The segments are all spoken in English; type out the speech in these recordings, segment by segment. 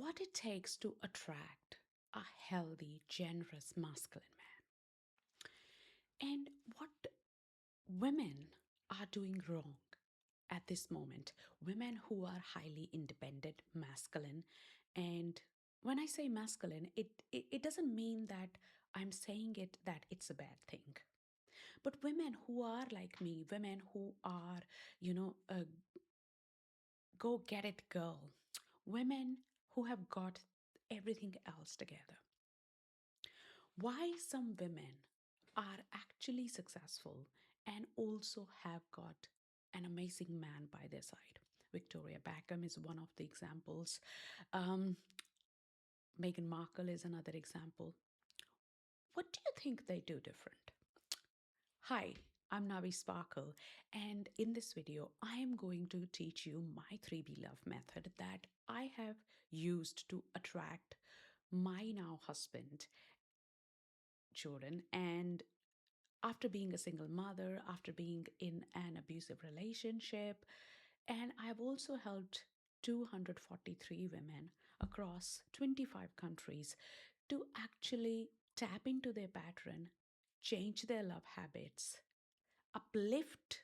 what it takes to attract a healthy, generous, masculine man, and what women are doing wrong at this moment. Women who are highly independent, masculine, and when I say masculine, it doesn't mean that I'm saying it that it's a bad thing. But women who are like me, women who are, a go get it girl, women who have got everything else together. Why some women are actually successful and also have got an amazing man by their side. Victoria Beckham is one of the examples. Um, Meghan Markle is another example. What do you think they do different? Hi, I'm Navi Sparkle, and in this video, I am going to teach you my 3B love method that I have used to attract my now husband, Jordan, and after being a single mother, after being in an abusive relationship, and I've also helped 243 women across 25 countries to actually tap into their pattern, change their love habits, uplift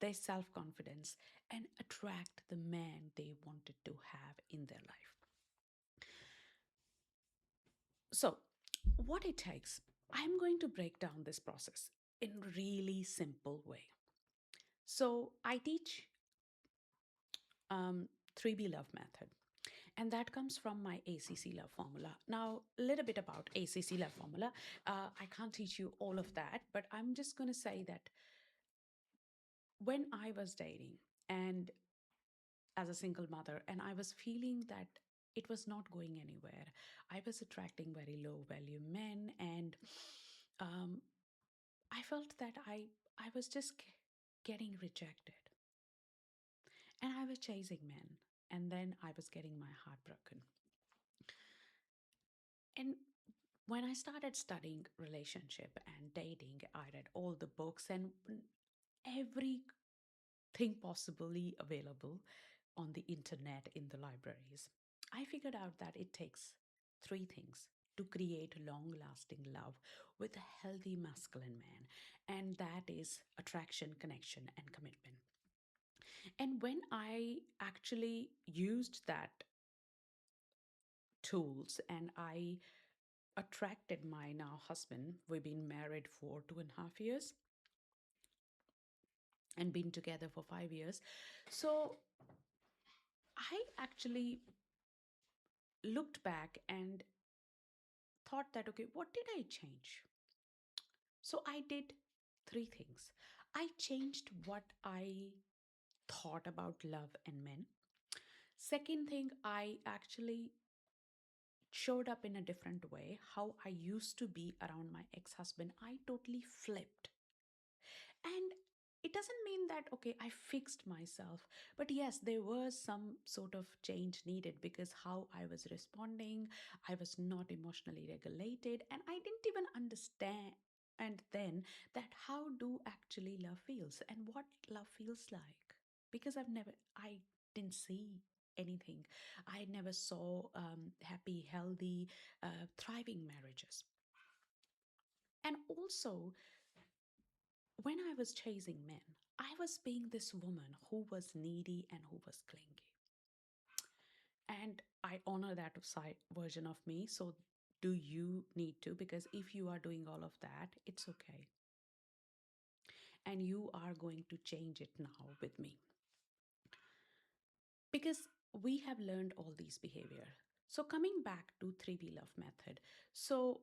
their self confidence, and attract the man they wanted to have in their life. So, what it takes, I'm going to break down this process in a really simple way. So, I teach 3B love method, and that comes from my ACC love formula. Now, a little bit about ACC love formula. I can't teach you all of that, but I'm just going to say that when I was dating and as a single mother, and I was feeling that it was not going anywhere, I was attracting very low value men, and um, I felt that I was just getting rejected, and I was chasing men, and then I was getting my heart broken. And when I started studying relationship and dating, I read all the books and everything possibly available on the internet in the libraries. I figured out that it takes three things to create long lasting love with a healthy masculine man, and that is attraction, connection, and commitment. And when I actually used that tools and I attracted my now husband, we've been married for 2.5 years and been together for 5 years. So I actually looked back and thought that, okay, what did I change? So I did three things. I changed what I thought about love and men. Second thing, I actually showed up in a different way. How I used to be around my ex husband, I totally flipped. And it doesn't mean that, okay, I fixed myself. But yes, there was some sort of change needed because how I was responding, I was not emotionally regulated. And I didn't even understand. And then that how do actually love feels and what love feels like. Because I didn't see anything. I never saw happy, healthy, thriving marriages. And also, when I was chasing men, I was being this woman who was needy and who was clingy. And I honor that side version of me. So, do you need to? Because if you are doing all of that, it's okay. And you are going to change it now with me. Because we have learned all these behavior. So, coming back to 3B love method. So,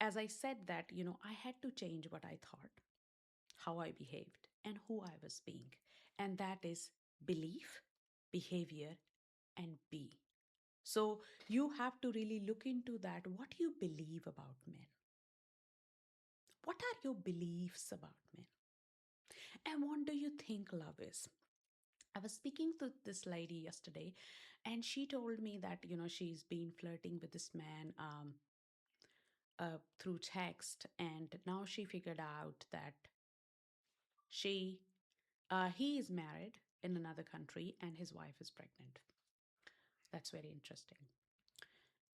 as I said that, I had to change what I thought, how I behaved, and who I was being. And that is belief, behavior, and be. So you have to really look into that. What do you believe about men? What are your beliefs about men? And what do you think love is? I was speaking to this lady yesterday, and she told me that, she's been flirting with this man through text, and now she figured out that she he is married in another country and his wife is pregnant. That's very interesting.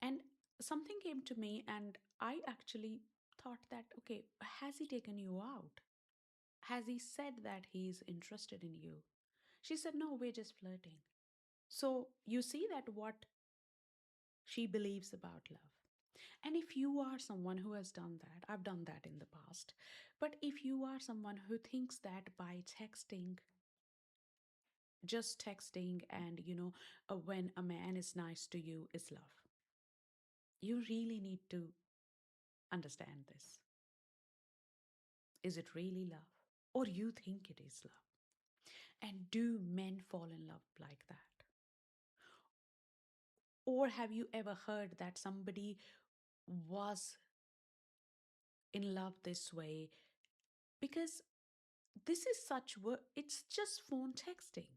And something came to me, and I actually thought that, okay, has he taken you out? Has he said that he's interested in you? She said, no, we're just flirting. So you see that what she believes about love. And if you are someone who has done that, I've done that in the past, but if you are someone who thinks that by texting, just texting, and when a man is nice to you is love, you really need to understand this. Is it really love? Or you think it is love? And do men fall in love like that? Or have you ever heard that somebody was in love this way? Because this is such work, it's just phone texting.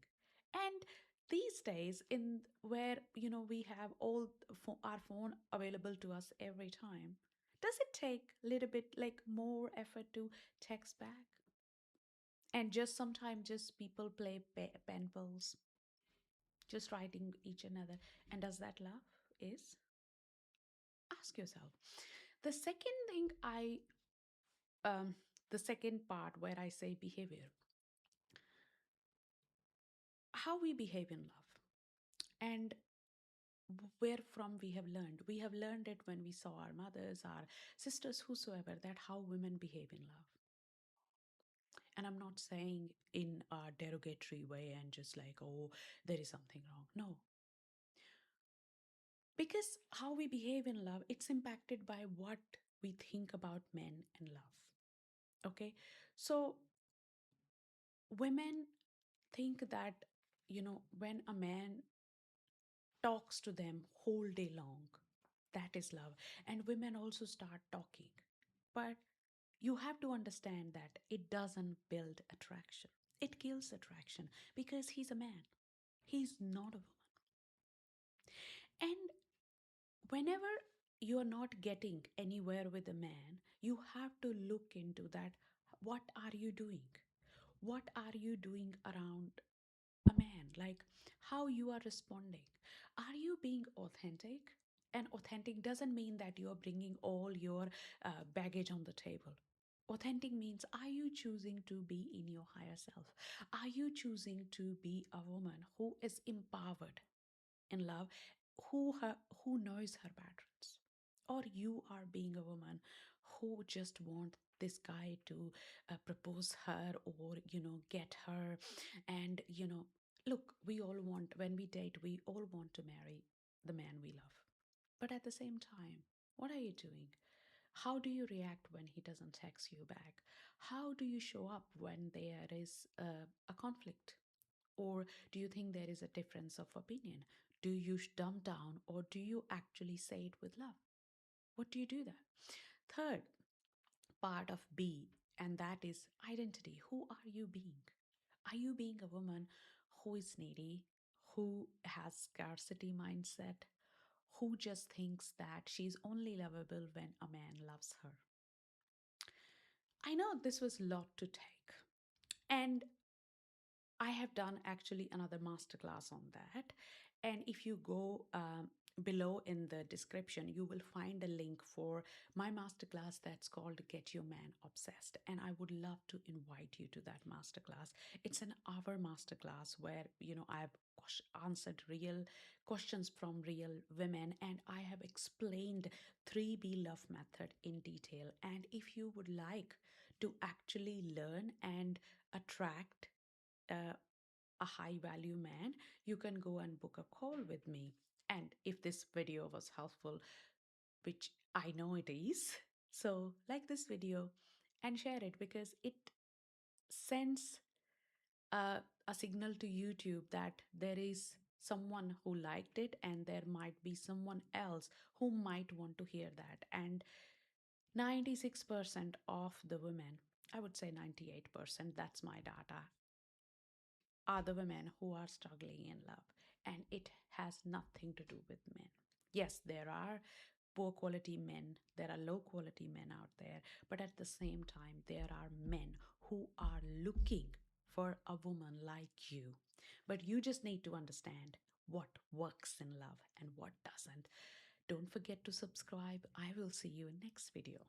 And these days, in where we have our phone available to us every time, does it take a little bit like more effort to text back? And just sometimes just people play pen pals, just writing each another. And does that love is? Ask yourself. The second thing um, the second part where I say behavior, how we behave in love, and where from we have learned. We have learned it when we saw our mothers, our sisters, whosoever, that how women behave in love. And I'm not saying in a derogatory way and just like, oh, there is something wrong. No, because how we behave in love, it's impacted by what we think about men and love. Okay, so women think that when a man talks to them whole day long, that is love. And women also start talking, but you have to understand that it doesn't build attraction, it kills attraction, because he's a man, he's not a woman. And whenever you're not getting anywhere with a man, you have to look into that. What are you doing? What are you doing around a man? Like, how you are responding? Are you being authentic? And authentic doesn't mean that you're bringing all your baggage on the table. Authentic means, are you choosing to be in your higher self? Are you choosing to be a woman who is empowered in love, who knows her patterns? Or you are being a woman who just want this guy to propose her, or get her. And look, we all want, when we date, we all want to marry the man we love. But at the same time, what are you doing? How do you react when he doesn't text you back? How do you show up when there is a conflict? Or do you think there is a difference of opinion? Do you dumb down, or do you actually say it with love? What do you do that? Third part of B, and that is identity. Who are you being? Are you being a woman who is needy, who has scarcity mindset, who just thinks that she's only lovable when a man loves her? I know this was a lot to take. And I have done actually another masterclass on that. And if you go below in the description, you will find a link for my masterclass that's called Get Your Man Obsessed. And I would love to invite you to that masterclass. It's an hour masterclass where, I've answered real questions from real women, and I have explained 3B love method in detail. And if you would like to actually learn and attract uh, a high value man, you can go and book a call with me. And if this video was helpful, which I know it is, so like this video and share it, because it sends a signal to YouTube that there is someone who liked it, and there might be someone else who might want to hear that. And 96% of the women, I would say 98%, that's my data, are the women who are struggling in love. And it has nothing to do with men. Yes, there are poor quality men, there are low quality men out there, but at the same time, there are men who are looking for a woman like you. But you just need to understand what works in love and what doesn't. Don't forget to subscribe. I will see you in next video.